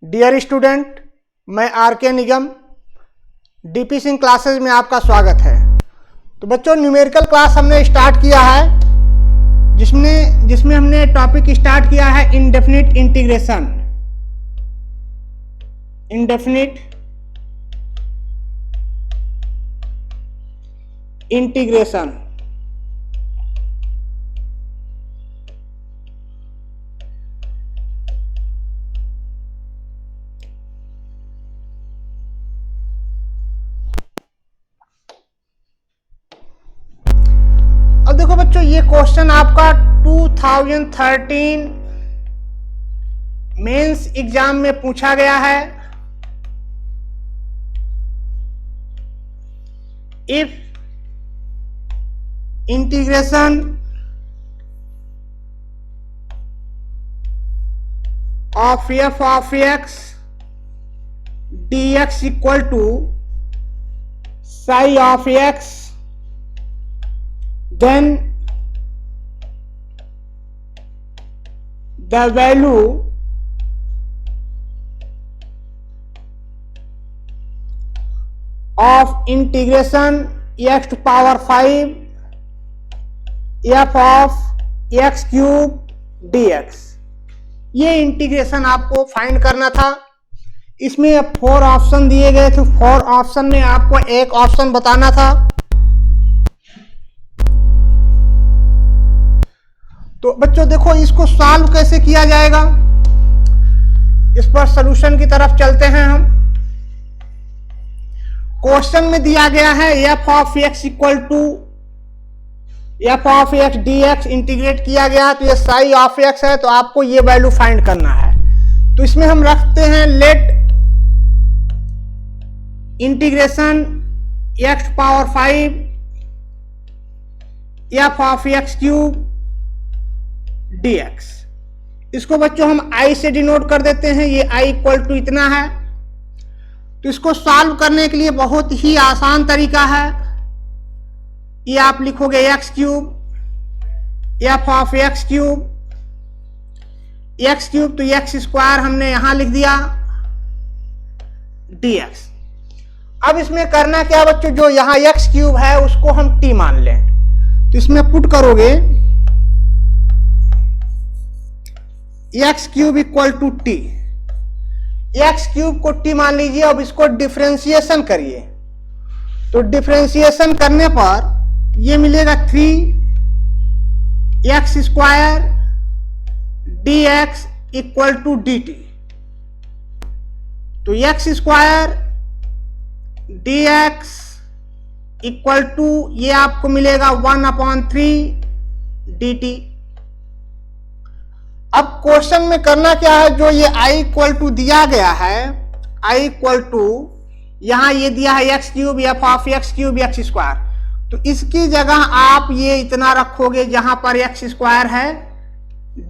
Dear student, मैं are के निगम DP Singh classes में आपका स्वागत है। तो बच्चों, न्यूमेरिकल क्लास हमने स्टार्ट किया है जिसमें हमने टॉपिक स्टार्ट किया है इंडेफिनिट इंटीग्रेशन। इंडेफिनिट इंटीग्रेशन अब देखो बच्चों, ये क्वेश्चन आपका 2013 मेंस एग्जाम में पूछा गया है। If integration of f of x dx equal to psi of x, then the value of integration x to power 5 f of x cube dx, ये इंटीग्रेशन आपको फाइंड करना था। इसमें 4 ऑप्शन दिए गए थे। 4 ऑप्शन में आपको एक ऑप्शन बताना था। तो बच्चों देखो, इसको सॉल्व कैसे किया जाएगा, इस पर सॉल्यूशन की तरफ चलते हैं हम। क्वेश्चन में दिया गया है f of x equal to f of x dx integrate किया गया है, तो ये साई ऑफ x है, तो आपको ये वैल्यू फाइंड करना है। तो इसमें हम रखते हैं let integration x power 5 f of x cube dx। इसको बच्चों हम i से डिनोट कर देते हैं। ये i इक्वल टू इतना है। तो इसको सॉल्व करने के लिए बहुत ही आसान तरीका है। ये आप लिखोगे x cube f of x cube, x cube तो x स्क्वायर हमने यहां लिख दिया dx। अब इसमें करना क्या बच्चों, जो यहां x क्यूब है उसको हम t मान लें। तो इसमें पुट करोगे x cube equal to t. X cube को टी मान लीजिए। अब इसको डिफरेंशिएशन करिए। तो डिफरेंशिएशन करने पर ये मिलेगा 3 x square d x equal to d t. तो x square d x equal to ये आपको मिलेगा 1/3 डी टी। अब क्वेश्चन में करना क्या है, जो ये i इक्वल टू दिया गया है, i इक्वल टू यहां ये दिया है x cube F of x cube x square, तो इसकी जगह आप ये इतना रखोगे जहां पर एक्स स्क्वायर है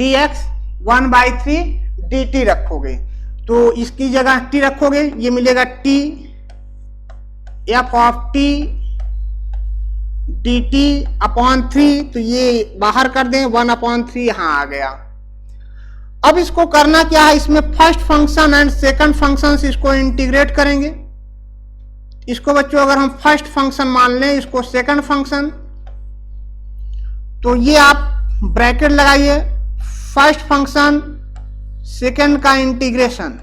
dx 1/3 dt रखोगे। तो इसकी जगह t रखोगे, ये मिलेगा t F of t dt upon 3। तो ये बाहर कर दें, 1/3 यहां आ गया। अब इसको करना क्या है, इसमें first function and second function इसको इंटीग्रेट करेंगे। इसको बच्चों अगर हम फर्स्ट फंक्शन मान लें, इसको सेकंड फंक्शन, तो ये आप ब्रैकेट लगाइए। फर्स्ट फंक्शन सेकंड का इंटीग्रेशन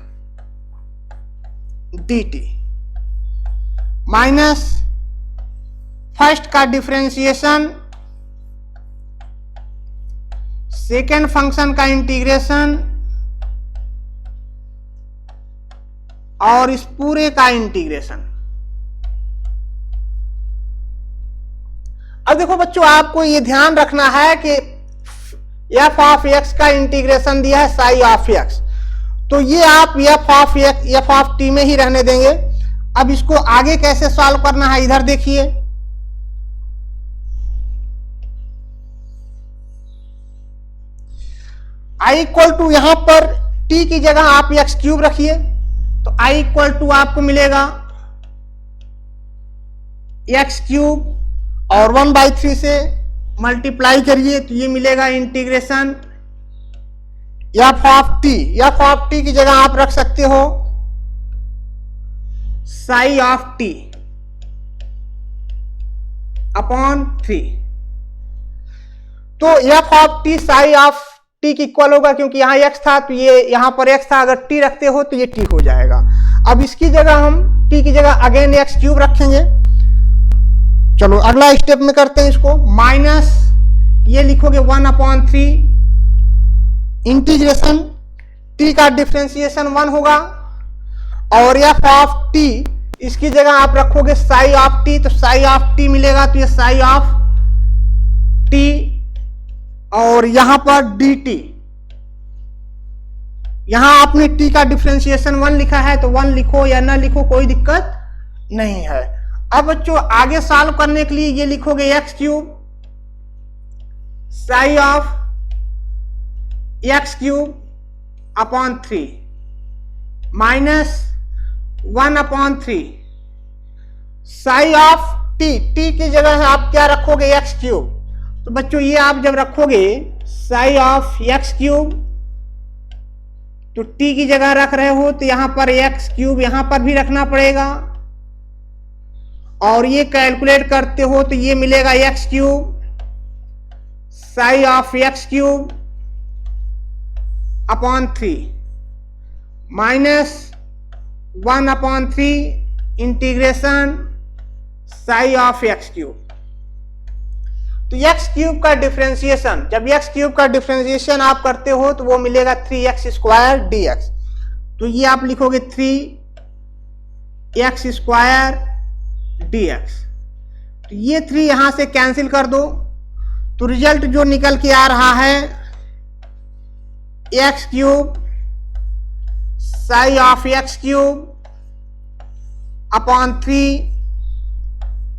dt माइनस फर्स्ट का डिफरेंशिएशन सेकेंड फंक्शन का इंटीग्रेशन और इस पूरे का इंटीग्रेशन। अब देखो बच्चों, आपको ये ध्यान रखना है कि f ऑफ x का इंटीग्रेशन दिया है साई ऑफ x, तो ये आप f ऑफ t में ही रहने देंगे। अब इसको आगे कैसे सॉल्व करना है, इधर देखिए। i इक्वल टू यहां पर t की जगह आप x क्यूब रखिए, तो i इक्वल टू आपको मिलेगा x क्यूब और 1/3 से मल्टीप्लाई करिए, तो ये मिलेगा इंटीग्रेशन एफ ऑफ टी की जगह आप रख सकते हो साई ऑफ टी अपॉन 3। तो F of T sigh of T की इक्वल होगा, क्योंकि यहां एक्स था तो ये यहां पर एक्स था, अगर टी रखते हो तो ये टी हो जाएगा। अब इसकी जगह हम टी की जगह अगेन एक्स क्यूब रखेंगे। चलो अगला स्टेप में करते हैं इसको। माइनस ये लिखोगे 1/3 इंटीग्रेशन टी का डिफरेंशिएशन 1 होगा, और एफ ऑफ टी इसकी जगह आप रखोगे साई ऑफ टी, तो साई ऑफ टी मिलेगा, तो ये साई ऑफ टी, और यहां पर डी टी, यहां आपने टी का डिफरेंशिएशन 1 लिखा है तो 1 लिखो या ना लिखो कोई दिक्कत नहीं है। अब बच्चों आगे सॉल्व करने के लिए ये लिखोगे x cube psi of x cube upon 3 minus 1/3 sigh of T, T की जगह आप क्या रखोगे एक्स क्यूब। तो बच्चों ये आप जब रखोगे साई ऑफ एक्स क्यूब, तो टी की जगह रख रहे हो तो यहां पर एक्स क्यूब यहां पर भी रखना पड़ेगा, और ये कैलकुलेट करते हो तो ये मिलेगा x cube psi of x cube upon 3 minus 1/3 integration psi of x cube. तो एक्स क्यूब का डिफरेंशिएशन, जब एक्स क्यूब का डिफरेंशिएशन आप करते हो तो वो मिलेगा 3x² dx। तो ये आप लिखोगे 3x² dx। तो ये 3 यहां से कैंसिल कर दो, तो रिजल्ट जो निकल के आ रहा है x cube psi of x cube upon 3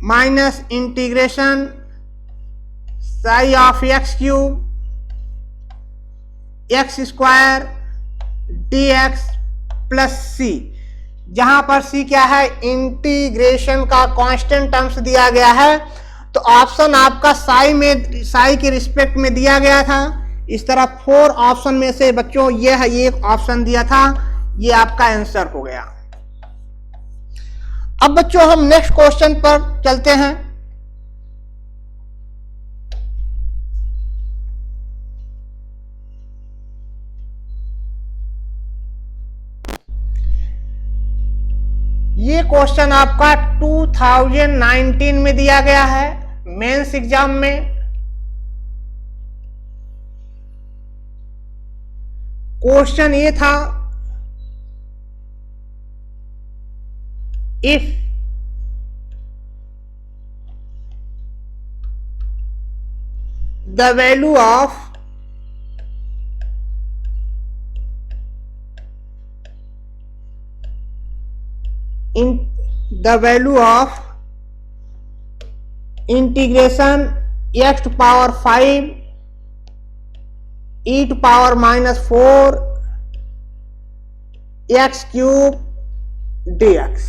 minus integration psi of x cube x² dx plus c, जहां पर सी क्या है इंटीग्रेशन का कांस्टेंट टर्म्स दिया गया है। तो ऑप्शन आपका साई के रिस्पेक्ट में दिया गया था। इस तरह 4 ऑप्शन में से बच्चों ये है, ये ऑप्शन दिया था, ये आपका आंसर हो गया। अब बच्चों हम नेक्स्ट क्वेश्चन पर चलते हैं। ये क्वेश्चन आपका 2019 में दिया गया है मेंस एग्जाम में। क्वेश्चन ये था, if the value of integration x to power 5 e to power -4 x cube dx,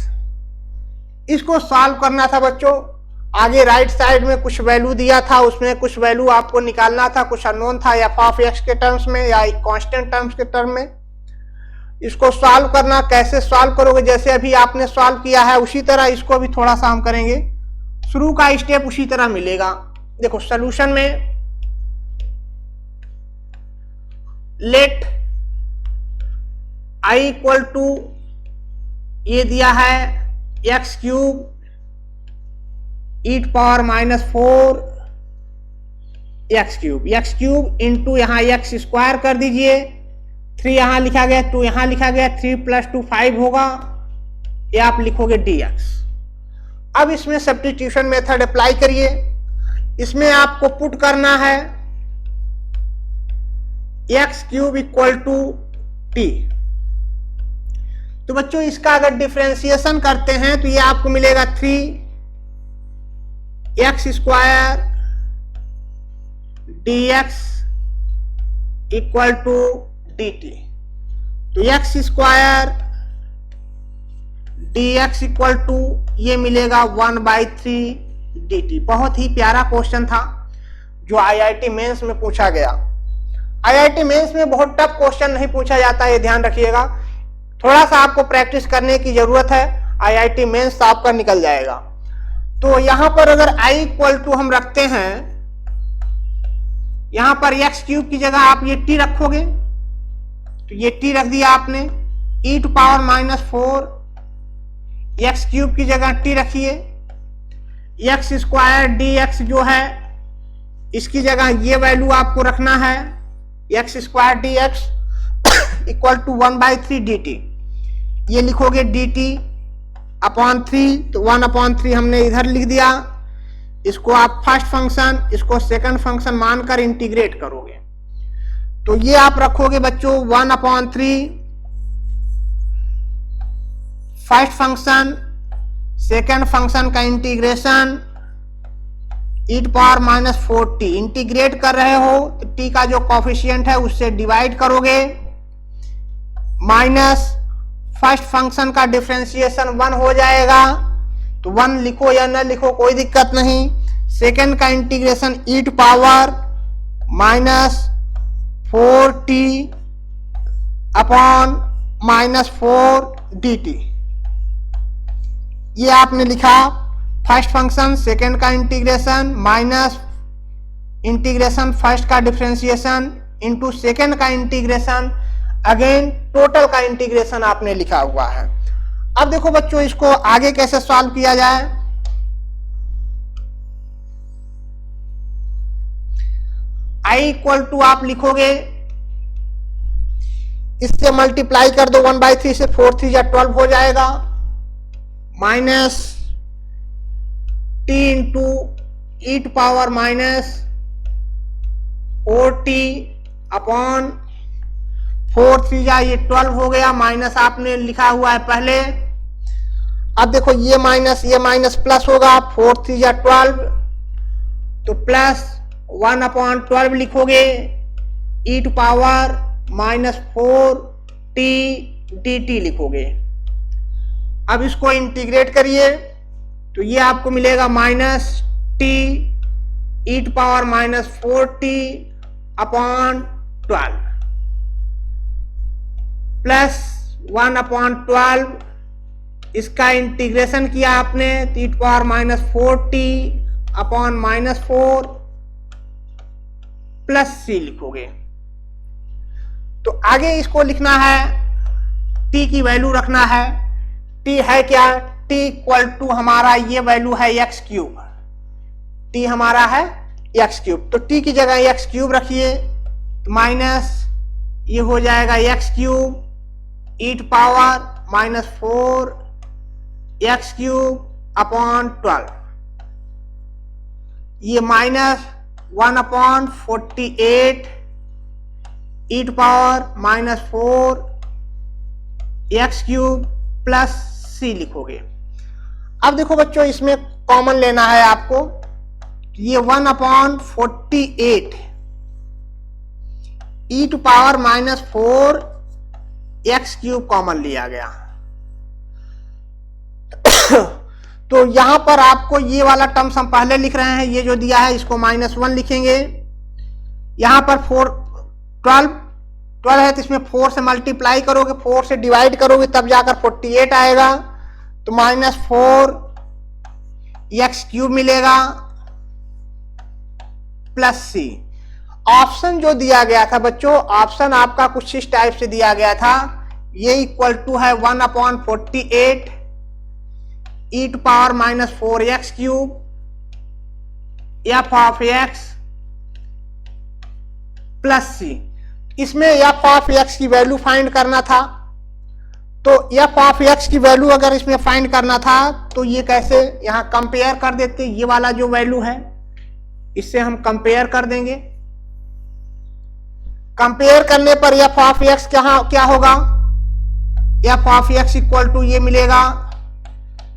इसको सॉल्व करना था बच्चों। आगे राइट साइड में कुछ वैल्यू दिया था, उसमें कुछ वैल्यू आपको निकालना था, कुछ अननोन था एफ ऑफ एक्स के टर्म्स में या कांस्टेंट टर्म्स के टर्म में। इसको सॉल्व करना, कैसे सॉल्व करोगे, जैसे अभी आपने सॉल्व किया है उसी तरह इसको भी थोड़ा सा हम करेंगे। शुरू का स्टेप उसी तरह मिलेगा। देखो सॉल्यूशन में लेट i इक्वल टू ये दिया है x cube e to power -4 x cube into यहाँ एक्स स्क्वायर कर दीजिए। 3 यहां लिखा गया, 2 यहां लिखा गया, 3 + 2 5 होगा, ये आप लिखोगे dx। अब इसमें सब्स्टिट्यूशन मेथड अप्लाई करिए। इसमें आपको पुट करना है x cube equal to t. तो बच्चों इसका अगर डिफरेंशिएशन करते हैं तो ये आपको मिलेगा 3x² dx equal to dt। तो x² dx इक्वल टू ये मिलेगा 1/3 dt। बहुत ही प्यारा क्वेश्चन था जो IIT मेंस में पूछा गया। आईआईटी मेंस में बहुत टफ क्वेश्चन नहीं पूछा जाता है, ये ध्यान रखिएगा। थोड़ा सा आपको प्रैक्टिस करने की जरूरत है, आईआईटी मेंस तो आपका निकल जाएगा। तो यहां पर अगर i इक्वल टू हम रखते हैं, यहां पर एक्स क्यूब की जगह आप ये t रखोगे, तो ये t रख दिया आपने, e to power -4, x cube की जगह t रखिए, एक्स स्क्वायर dx जो है इसकी जगह ये वैल्यू आपको रखना है, x square dx equal to 1/3 dt, ये लिखोगे dt अपॉन 3, तो 1/3 हमने इधर लिख दिया। इसको आप फर्स्ट फंक्शन, इसको सेकंड फंक्शन मानकर इंटीग्रेट करोगे, तो ये आप रखोगे बच्चों 1/3 फर्स्ट फंक्शन, सेकंड फंक्शन का integration e to power -4t, integrate कर रहे हो तो t का जो कॉफिशिएंट है उससे डिवाइड करोगे, माइनस फर्स्ट फंक्शन का डिफरेंशिएशन 1 हो जाएगा, तो 1 लिखो या न लिखो कोई दिक्कत नहीं। सेकंड का integration e to power -4t upon -4 dt, ये आपने लिखा। फर्स्ट फंक्शन सेकंड का इंटीग्रेशन माइनस इंटीग्रेशन फर्स्ट का डिफरेंशिएशन इनटू सेकंड का इंटीग्रेशन, अगेन टोटल का इंटीग्रेशन आपने लिखा हुआ है। अब देखो बच्चों इसको आगे कैसे सॉल्व किया जाए। i इक्वल टू आप लिखोगे, इससे मल्टीप्लाई कर दो 1/3 से, 4 3 या 12 हो जाएगा, minus t into e to power -4t upon 4 3 या ये 12 हो गया, माइनस आपने लिखा हुआ है पहले। अब देखो ये माइनस प्लस होगा, 4 3 या 12, तो प्लस 1/12 लिखोगे, e to power -4t dt लिखोगे। अब इसको इंटीग्रेट करिए, तो ये आपको मिलेगा -t e to power -4t upon 12 plus 1/12, इसका इंटीग्रेशन किया आपने, तो e to power -4t upon -4 plus c लिखोगे। तो आगे इसको लिखना है, t की वैल्यू रखना है, t है क्या, t इक्वल टू हमारा ये वैल्यू है x क्यूब, t हमारा है x क्यूब, तो t की जगह x क्यूब रखिए, तो माइनस ये हो जाएगा x cube e to power -4 x cube upon 12, ये minus 1/48 e to power -4 x cube plus c लिखोगे। अब देखो बच्चों इसमें कॉमन लेना है आपको, ये 1/48 e to power -4 x cube common लिया गया। तो यहां पर आपको ये वाला टर्म्स हम पहले लिख रहे हैं, ये जो दिया है इसको -1 लिखेंगे, यहां पर 12 है तो इसमें 4 से मल्टीप्लाई करोगे, 4 से डिवाइड करोगे तब जाकर 48 आएगा, तो -4 x क्यूब मिलेगा प्लस c। ऑप्शन जो दिया गया था बच्चों, ऑप्शन आपका कुछ इस टाइप से दिया गया था, ये इक्वल टू है 1/48 e to power -4 x cube f of x plus c। इसमें f ऑफ x की वैल्यू फाइंड करना था, तो f ऑफ x की वैल्यू अगर इसमें फाइंड करना था तो ये कैसे, यहां कंपेयर कर देते, ये वाला जो वैल्यू है इससे हम कंपेयर कर देंगे। कंपेयर करने पर f ऑफ x क्या होगा, f of x equal to ये मिलेगा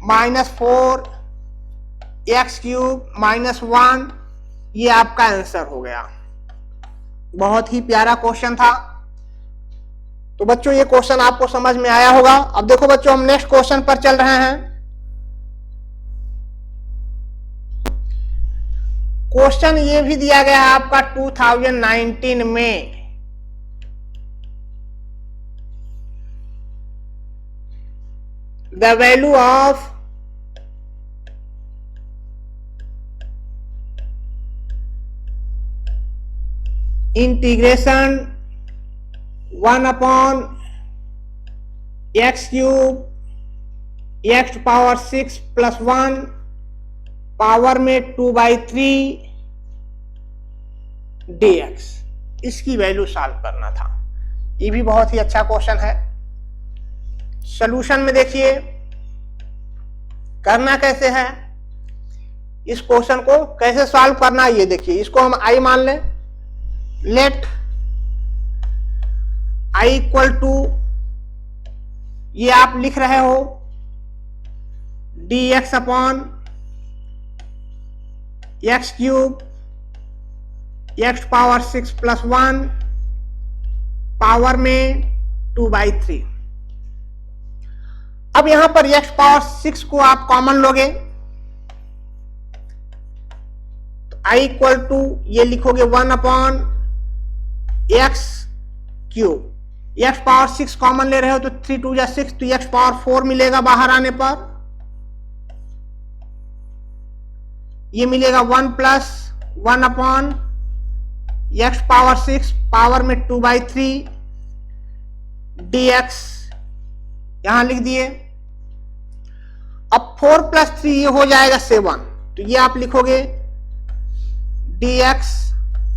-4 x क्यूब -1, ये आपका आंसर हो गया। बहुत ही प्यारा क्वेश्चन था। तो बच्चों ये क्वेश्चन आपको समझ में आया होगा। अब देखो बच्चों हम नेक्स्ट क्वेश्चन पर चल रहे हैं। क्वेश्चन ये भी दिया गया है आपका 2019 में, the value of integration 1 upon x cube x to power 6 plus 1 power में 2/3 dx, इसकी वैल्यू सॉल्व करना था। ये भी बहुत ही अच्छा क्वेश्चन है। सॉल्यूशन में देखिए करना कैसे है, इस क्वेश्चन को कैसे सॉल्व करना है ये देखिए। इसको हम i मान लें, लेट i इक्वल टू, ये आप लिख रहे हो dx upon x cube x power 6 plus 1 power में 2/3। अब यहां पर x पावर 6 को आप कॉमन लोगे तो i इक्वल टू ये लिखोगे 1 upon x cube, x power 6 common ले रहे हो तो 3 2 जा 6, तो x पावर 4 मिलेगा बाहर आने पर। ये मिलेगा 1 plus 1 upon x power 6 power में 2/3 dx, यहां लिख दिए। अब 4 प्लस 3 ये हो जाएगा 7, तो ये आप लिखोगे dx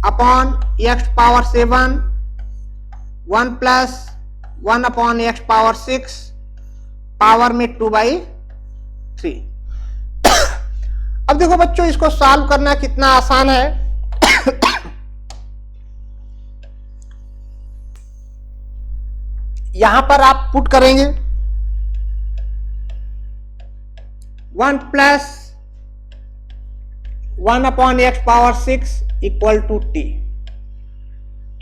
upon x power 7 1 plus 1 upon x power 6 power में 2/3। अब देखो बच्चों, इसको सॉल्व करना कितना आसान है। यहां पर आप पुट करेंगे 1 plus 1 upon x power 6 equal to t,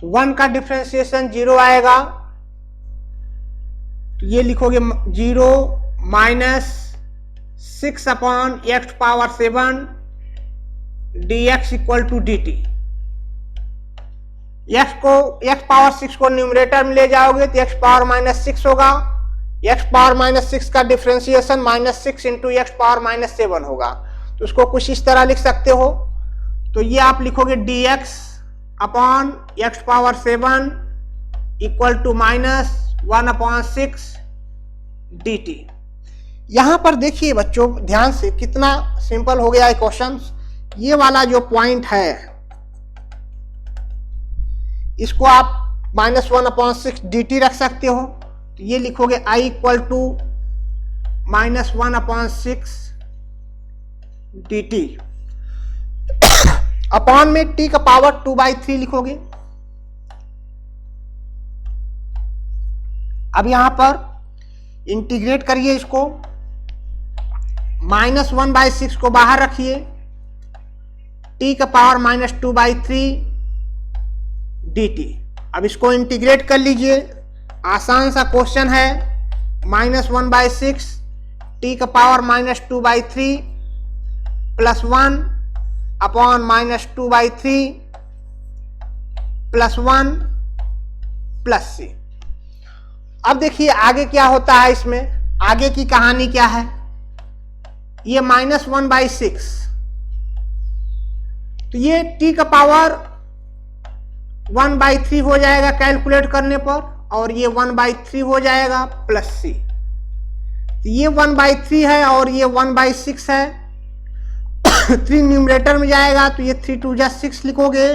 तो 1 का डिफरेंशिएशन 0 आएगा, तो ये लिखोगे 0 minus 6 upon x power 7 dx equal to dt। x power 6 को न्यूमरेटर में ले जाओगे तो x पावर माइनस 6 होगा, x पावर माइनस 6 का differentiation minus 6 into x power minus 7 होगा, तो उसको कुछ इस तरह लिख सकते हो। तो ये आप लिखोगे dx upon x power 7 equal to minus 1 upon 6 dt। यहां पर देखिए बच्चों ध्यान से, कितना सिंपल हो गया है क्वेश्चन। ये वाला जो पॉइंट है इसको आप माइनस 1 अपॉन 6 dt रख सकते हो, तो ये लिखोगे i equal to minus 1 upon 6 dt upon में t का पावर 2/3 लिखोगे। अब यहां पर इंटीग्रेट करिए इसको, माइनस 1/6 को बाहर रखिए, t का पावर माइनस 2/3 dt। अब इसको इंटीग्रेट कर लीजिए, आसान सा क्वेश्चन है। माइनस 1/6 t का power minus 2/3 plus 1 upon minus 2/3 plus 1 plus c। अब देखिए आगे क्या होता है, इसमें आगे की कहानी क्या है। ये माइनस 1/6, तो ये t का पावर 1/3 हो जाएगा कैलकुलेट करने पर, और ये 1/3 हो जाएगा प्लस c। तो ये 1/3 है और ये 1/6 है, 3 न्यूमरेटर में जाएगा तो ये 3 2 जा 6 लिखोगे।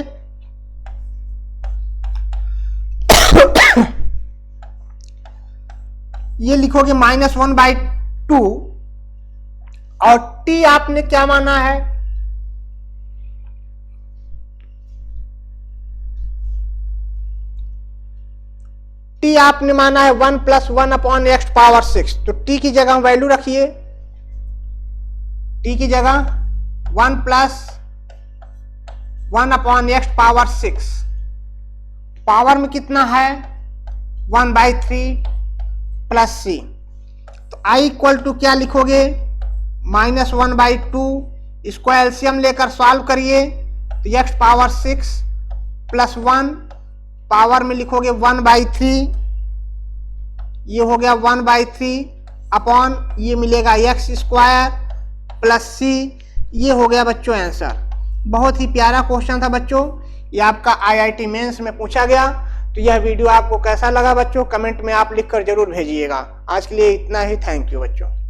ये लिखोगे माइनस 1/2, और t आपने क्या माना है, t आपने माना है 1 प्लस 1 अपॉन x पावर 6, तो t की जगह वैल्यू रखिए, t की जगह 1 plus 1 upon x power 6, power में कितना है 1/3 प्लस c। तो i इक्वल टू क्या लिखोगे, माइनस 1/2, इसको एलसीएम लेकर सॉल्व करिए तो x पावर 6 प्लस 1 पावर में लिखोगे 1/3, ये हो गया 1/3 अपॉन ये मिलेगा एक्स स्क्वायर प्लस सी। ये हो गया बच्चों आंसर। बहुत ही प्यारा क्वेश्चन था बच्चों, ये आपका IIT मेंस में पूछा गया। तो यह वीडियो आपको कैसा लगा बच्चों, कमेंट में आप लिखकर जरूर भेजिएगा। आज के लिए इतना ही, थैंक यू बच्चों।